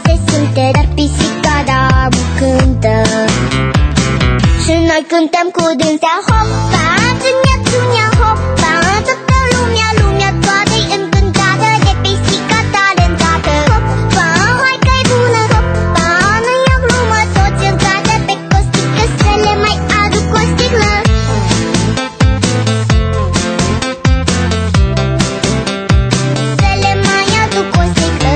se simte, dar pisica da cântă. Și noi cântăm cu dânsea, hopa, țunia, țunia, hopa. Toată lumea, lumea toată-i încântată de pisica talentată. Hopa, hai că-i bună, hopa, nu e o glumă, toți în cadă pe costică, să le mai aduc o sticlă. Să le mai aduc o sticlă.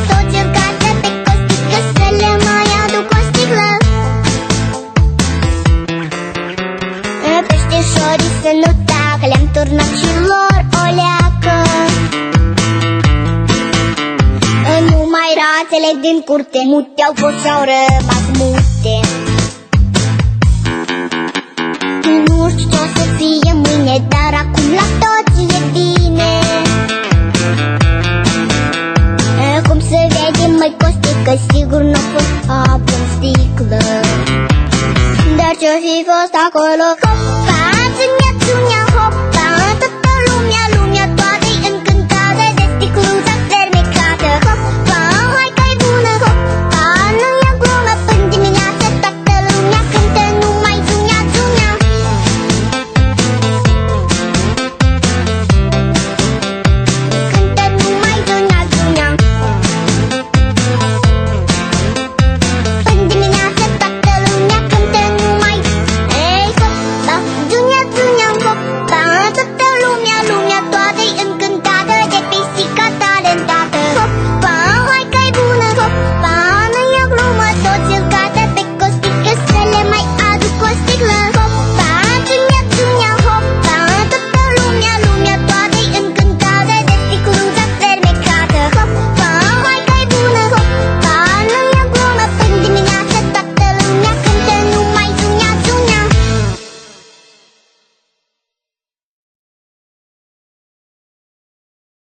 Toți în cadă pe costică, să le mai aduc o sticlă. Peștișorii să nu tacă, le-am turnat și lor o leacă. Numai rațele din curte mute au fost și-au rămas mute. Nu știu ce o să fie mâine, dar acum la toți e bine. Cum se vede, măi Costică, sigur n-a fost apă în sticlă. Dar ce-o fi fost acolo, hopa,